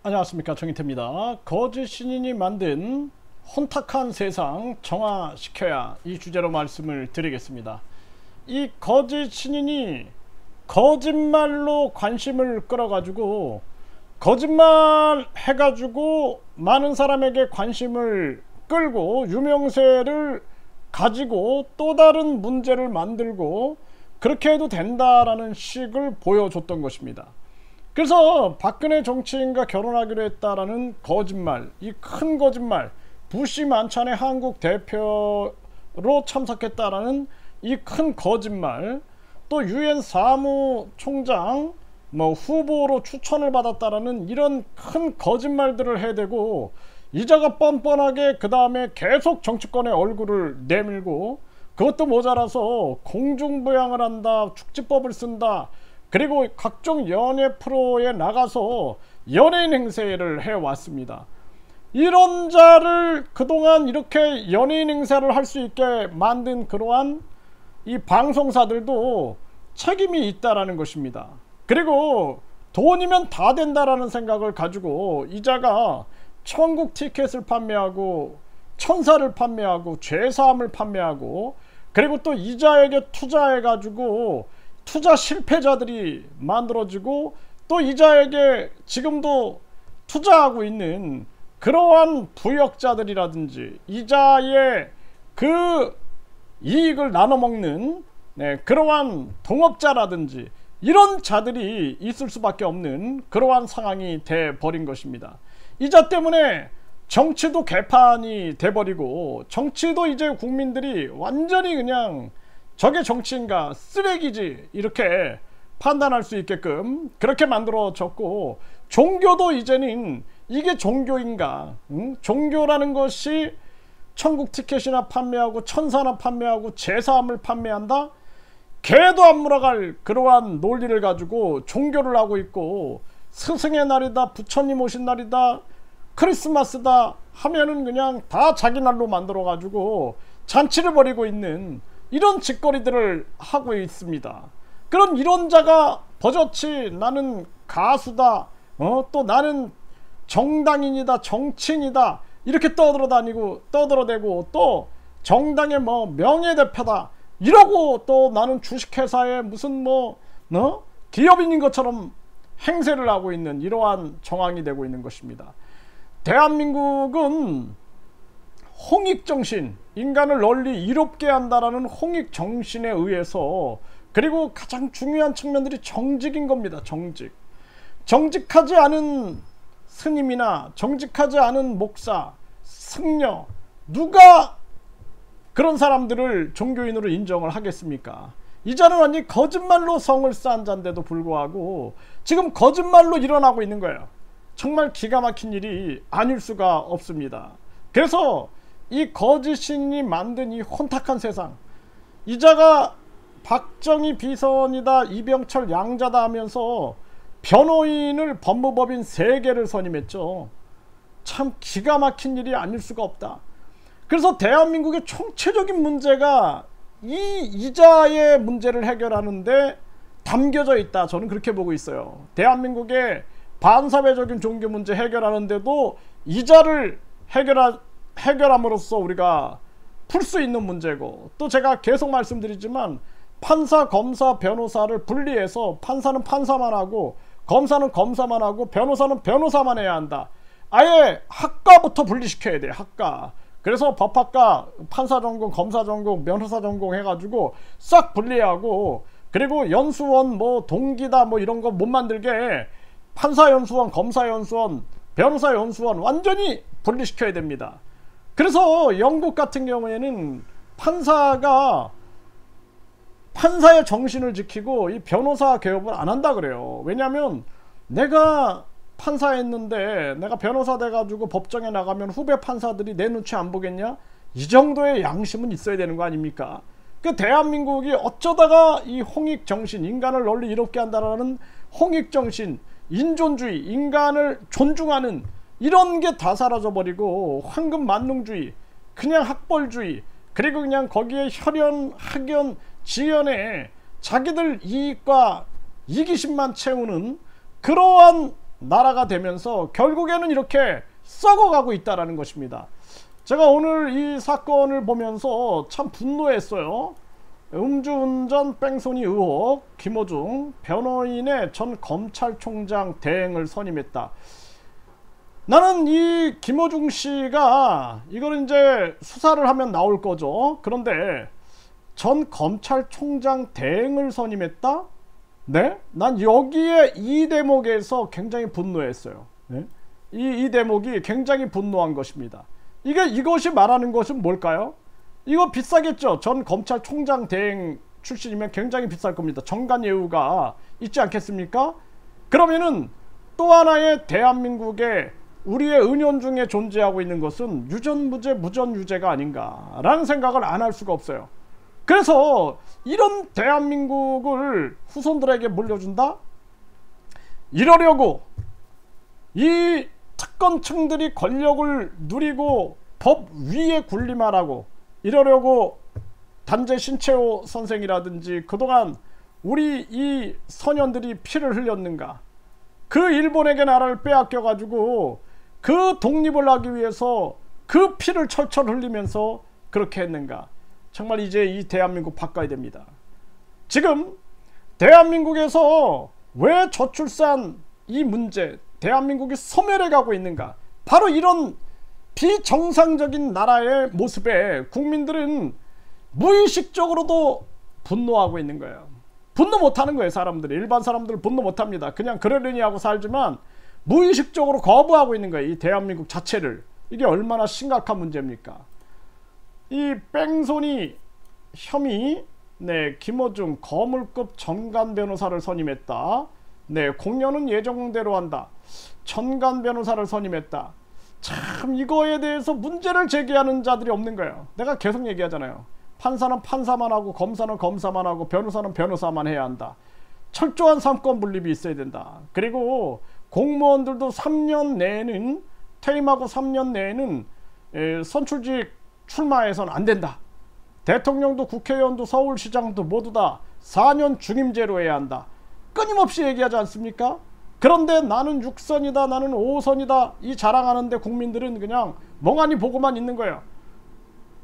안녕하십니까, 정인태입니다. 거짓 신인이 만든 혼탁한 세상 정화시켜야, 이 주제로 말씀을 드리겠습니다. 이 거짓 신인이 거짓말로 관심을 끌어가지고 거짓말 해가지고 많은 사람에게 관심을 끌고 유명세를 가지고 또 다른 문제를 만들고 그렇게 해도 된다라는 식을 보여줬던 것입니다. 그래서 박근혜 정치인과 결혼하기로 했다라는 거짓말, 이 큰 거짓말, 부시 만찬에 한국 대표로 참석했다라는 이 큰 거짓말, 또 유엔 사무총장 후보로 추천을 받았다라는 이런 큰 거짓말들을 해대고, 이자가 뻔뻔하게 그 다음에 계속 정치권의 얼굴을 내밀고, 그것도 모자라서 공중부양을 한다, 축지법을 쓴다, 그리고 각종 연예 프로에 나가서 연예인 행세를 해왔습니다. 이런 자를 그동안 이렇게 연예인 행세를 할 수 있게 만든 그러한 이 방송사들도 책임이 있다라는 것입니다. 그리고 돈이면 다 된다라는 생각을 가지고 이자가 천국 티켓을 판매하고 천사를 판매하고 죄사함을 판매하고, 그리고 또 이자에게 투자해 가지고 투자 실패자들이 만들어지고, 또 이자에게 지금도 투자하고 있는 그러한 부역자들이라든지 이자의 그 이익을 나눠먹는 그러한 동업자라든지 이런 자들이 있을 수밖에 없는 그러한 상황이 돼버린 것입니다. 이자 때문에 정치도 개판이 돼버리고, 정치도 이제 국민들이 완전히 그냥 저게 정치인가, 쓰레기지, 이렇게 판단할 수 있게끔 그렇게 만들어졌고, 종교도 이제는 이게 종교인가, 종교라는 것이 천국 티켓이나 판매하고 천사나 판매하고 제사함을 판매한다, 개도 안 물어갈 그러한 논리를 가지고 종교를 하고 있고, 스승의 날이다, 부처님 오신 날이다, 크리스마스다 하면은 그냥 다 자기 날로 만들어 가지고 잔치를 벌이고 있는 이런 짓거리들을 하고 있습니다. 그런 이런 자가 버젓이 나는 가수다, 또 나는 정당인이다, 정치인이다, 이렇게 떠들어다니고 떠들어대고, 또 정당의 명예대표다 이러고, 또 나는 주식회사의 무슨 기업인인 것처럼 행세를 하고 있는 이러한 정황이 되고 있는 것입니다. 대한민국은 홍익정신, 인간을 널리 이롭게 한다라는 홍익정신에 의해서, 그리고 가장 중요한 측면들이 정직인 겁니다. 정직하지 않은 스님이나 정직하지 않은 목사, 승려, 누가 그런 사람들을 종교인으로 인정을 하겠습니까? 이자는 완전히 거짓말로 성을 쌓은 자인데도 불구하고 지금 거짓말로 일어나고 있는 거예요. 정말 기가 막힌 일이 아닐 수가 없습니다. 그래서 이 거짓신이 만든 이 혼탁한 세상, 이자가 박정희 비선이다, 이병철 양자다 하면서 변호인을 법무법인 3개를 선임했죠. 참 기가 막힌 일이 아닐 수가 없다. 그래서 대한민국의 총체적인 문제가 이 이자의 문제를 해결하는데 담겨져 있다, 저는 그렇게 보고 있어요. 대한민국의 반사회적인 종교 문제 해결하는데도 이자를 해결함으로써 우리가 풀 수 있는 문제고, 또 제가 계속 말씀드리지만 판사, 검사, 변호사를 분리해서 판사는 판사만 하고 검사는 검사만 하고 변호사는 변호사만 해야 한다. 아예 학과부터 분리시켜야 돼요. 학과. 그래서 법학과, 판사 전공, 검사 전공, 변호사 전공 해가지고 싹 분리하고, 그리고 연수원 동기다 이런 거 못 만들게 판사 연수원, 검사 연수원, 변호사 연수원 완전히 분리시켜야 됩니다. 그래서 영국 같은 경우에는 판사가 판사의 정신을 지키고 이 변호사 개업을 안 한다 그래요. 왜냐하면 내가 판사했는데 내가 변호사 돼가지고 법정에 나가면 후배 판사들이 내 눈치 안 보겠냐? 이 정도의 양심은 있어야 되는 거 아닙니까? 그 대한민국이 어쩌다가 이 홍익정신, 인간을 널리 이롭게 한다라는 홍익정신, 인존주의, 인간을 존중하는 이런 게 다 사라져버리고 황금만능주의, 그냥 학벌주의, 그리고 그냥 거기에 혈연, 학연, 지연에 자기들 이익과 이기심만 채우는 그러한 나라가 되면서 결국에는 이렇게 썩어가고 있다라는 것입니다. 제가 오늘 이 사건을 보면서 참 분노했어요. 음주운전 뺑소니 의혹, 김어중 변호인의 전 검찰총장 대행을 선임했다. 나는 이 김어중 씨가 이거는 이제 수사를 하면 나올 거죠. 그런데 전 검찰총장 대행을 선임했다? 네? 난 여기에 이 대목에서 굉장히 분노했어요. 네? 이 대목이 굉장히 분노한 것입니다. 이것이 말하는 것은 뭘까요? 이거 비싸겠죠. 전 검찰총장 대행 출신이면 굉장히 비쌀 겁니다. 정관예우가 있지 않겠습니까? 그러면은 또 하나의 대한민국의 우리의 은연중에 존재하고 있는 것은 유전무죄 무전유죄가 아닌가라는 생각을 안 할 수가 없어요. 그래서 이런 대한민국을 후손들에게 물려준다? 이러려고 이 특권층들이 권력을 누리고 법 위에 군림하라고 이러려고 단재 신채호 선생이라든지 그동안 우리 이 선현들이 피를 흘렸는가? 그 일본에게 나라를 빼앗겨 가지고 그 독립을 하기 위해서 그 피를 철철 흘리면서 그렇게 했는가? 정말 이제 이 대한민국 바꿔야 됩니다. 지금 대한민국에서 왜 저출산 이 문제, 대한민국이 소멸해 가고 있는가? 바로 이런 비정상적인 나라의 모습에 국민들은 무의식적으로도 분노하고 있는 거예요. 분노 못하는 거예요. 사람들이. 일반 사람들은 분노 못합니다. 그냥 그러려니 하고 살지만 무의식적으로 거부하고 있는 거예요. 이 대한민국 자체를. 이게 얼마나 심각한 문제입니까? 이 뺑소니 혐의, 네, 김어중 거물급 전관 변호사를 선임했다. 네, 공연은 예정대로 한다. 전관 변호사를 선임했다. 참 이거에 대해서 문제를 제기하는 자들이 없는 거예요. 내가 계속 얘기하잖아요. 판사는 판사만 하고 검사는 검사만 하고 변호사는 변호사만 해야 한다. 철저한 삼권 분립이 있어야 된다. 그리고 공무원들도 3년 내에는 퇴임하고 3년 내에는 선출직 출마해서는 안 된다. 대통령도 국회의원도 서울시장도 모두 다 4년 중임제로 해야 한다. 끊임없이 얘기하지 않습니까? 그런데 나는 6선이다 나는 5선이다 이 자랑하는데 국민들은 그냥 멍하니 보고만 있는 거예요.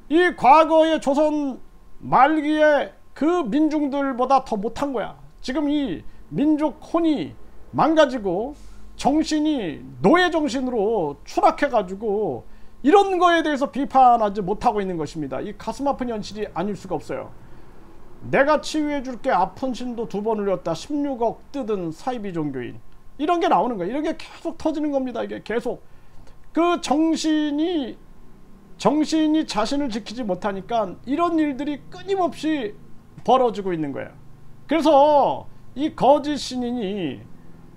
이 과거의 조선 말기에 그 민중들보다 더 못한 거야. 지금 이 민족 혼이 망가지고 정신이 노예 정신으로 추락해 가지고 이런 거에 대해서 비판하지 못하고 있는 것입니다. 이 가슴 아픈 현실이 아닐 수가 없어요. 내가 치유해 줄게 아픈 신도 2번 울렸다. 16억 뜯은 사이비 종교인. 이런 게 나오는 거예요. 이런 게 계속 터지는 겁니다. 이게 계속 그 정신이 자신을 지키지 못하니까 이런 일들이 끊임없이 벌어지고 있는 거예요. 그래서 이 거짓 신인이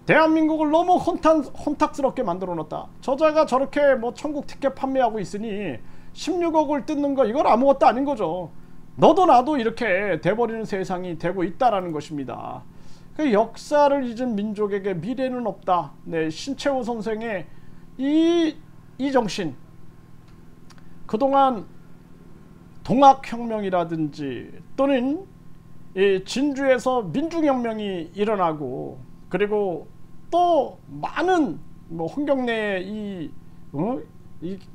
대한민국을 너무 혼탁스럽게 만들어 놓았다. 저자가 저렇게 뭐 천국 티켓 판매하고 있으니 16억을 뜯는 거 이건 아무것도 아닌 거죠. 너도 나도 이렇게 돼버리는 세상이 되고 있다라는 것입니다. 그 역사를 잊은 민족에게 미래는 없다. 네, 신채호 선생의 이 정신. 그동안 동학혁명이라든지 또는 이 진주에서 민중혁명이 일어나고 그리고 또 많은 뭐 홍경래의 이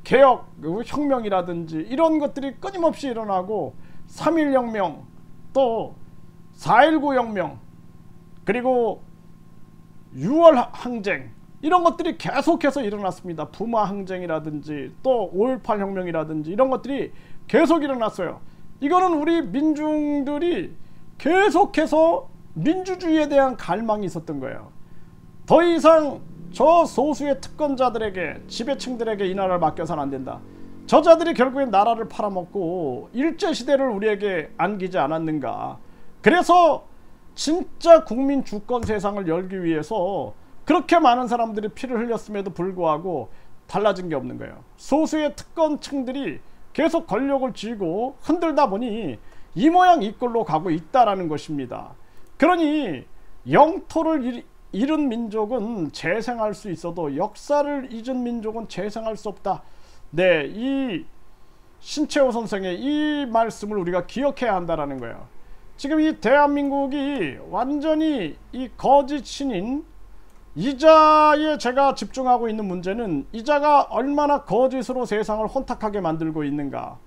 개혁 혁명이라든지 이런 것들이 끊임없이 일어나고 3.1혁명 또 4.19 혁명 그리고 6월 항쟁 이런 것들이 계속해서 일어났습니다. 부마 항쟁이라든지 또 5.18 혁명이라든지 이런 것들이 계속 일어났어요. 이거는 우리 민중들이 계속해서 민주주의에 대한 갈망이 있었던 거예요. 더 이상 저 소수의 특권자들에게 지배층들에게 이 나라를 맡겨서는 안 된다. 저자들이 결국엔 나라를 팔아먹고 일제시대를 우리에게 안기지 않았는가. 그래서 진짜 국민 주권 세상을 열기 위해서 그렇게 많은 사람들이 피를 흘렸음에도 불구하고 달라진 게 없는 거예요. 소수의 특권층들이 계속 권력을 쥐고 흔들다 보니 이 모양 이 꼴로 가고 있다라는 것입니다. 그러니 영토를 잃은 민족은 재생할 수 있어도 역사를 잊은 민족은 재생할 수 없다. 네, 이 신채호 선생의 이 말씀을 우리가 기억해야 한다라는 거예요. 지금 이 대한민국이 완전히 이 거짓 신인 이자에 제가 집중하고 있는 문제는 이자가 얼마나 거짓으로 세상을 혼탁하게 만들고 있는가.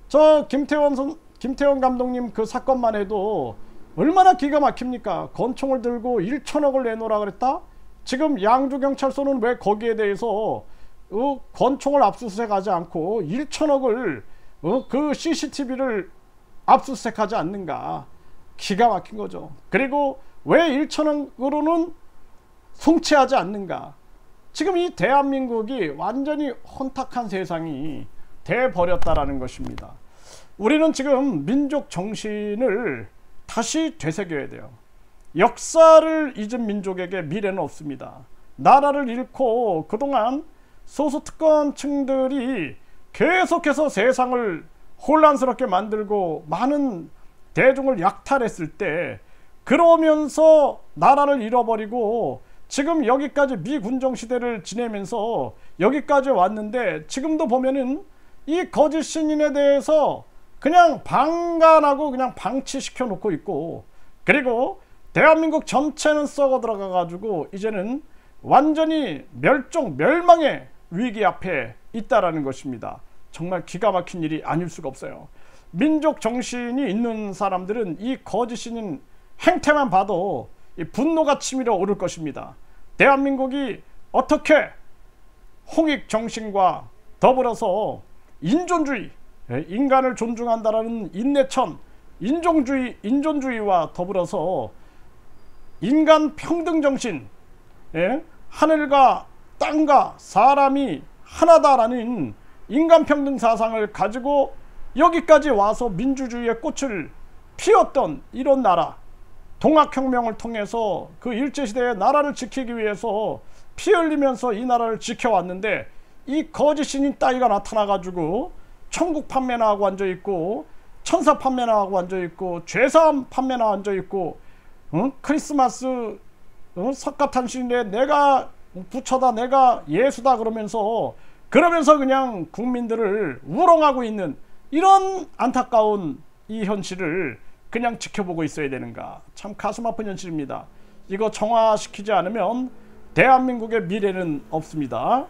저 김태원 감독님 그 사건만 해도 얼마나 기가 막힙니까? 권총을 들고 1천억을 내놓으라 그랬다? 지금 양주경찰서는 왜 거기에 대해서 권총을 압수수색하지 않고 1천억을 그 CCTV를 압수수색하지 않는가? 기가 막힌 거죠. 그리고 왜 1천억으로는 송치하지 않는가? 지금 이 대한민국이 완전히 혼탁한 세상이 돼버렸다라는 것입니다. 우리는 지금 민족 정신을 다시 되새겨야 돼요. 역사를 잊은 민족에게 미래는 없습니다. 나라를 잃고 그동안 소수특권층들이 계속해서 세상을 혼란스럽게 만들고 많은 대중을 약탈했을 때, 그러면서 나라를 잃어버리고 지금 여기까지 미군정 시대를 지내면서 여기까지 왔는데, 지금도 보면은 이 거짓 신인에 대해서 그냥 방관하고 그냥 방치시켜 놓고 있고, 그리고 대한민국 전체는 썩어 들어가 가지고 이제는 완전히 멸망의 위기 앞에 있다라는 것입니다. 정말 기가 막힌 일이 아닐 수가 없어요. 민족 정신이 있는 사람들은 이 거짓 신인 행태만 봐도 이 분노가 치밀어 오를 것입니다. 대한민국이 어떻게 홍익 정신과 더불어서 인존주의, 인간을 존중한다라는 인내천, 인존주의와 더불어서 인간 평등 정신, 하늘과 땅과 사람이 하나다라는 인간 평등 사상을 가지고 여기까지 와서 민주주의의 꽃을 피웠던 이런 나라, 동학혁명을 통해서 그 일제시대의 나라를 지키기 위해서 피 흘리면서 이 나라를 지켜왔는데, 이 거짓 신인 따위가 나타나가지고 천국 판매나 하고 앉아있고, 천사 판매나 하고 앉아있고, 죄사함 판매나 앉아있고, 크리스마스 석가탄신일에 내가 부처다, 내가 예수다 그러면서 그냥 국민들을 우롱하고 있는 이런 안타까운 이 현실을 그냥 지켜보고 있어야 되는가. 참 가슴 아픈 현실입니다. 이거 정화시키지 않으면 대한민국의 미래는 없습니다.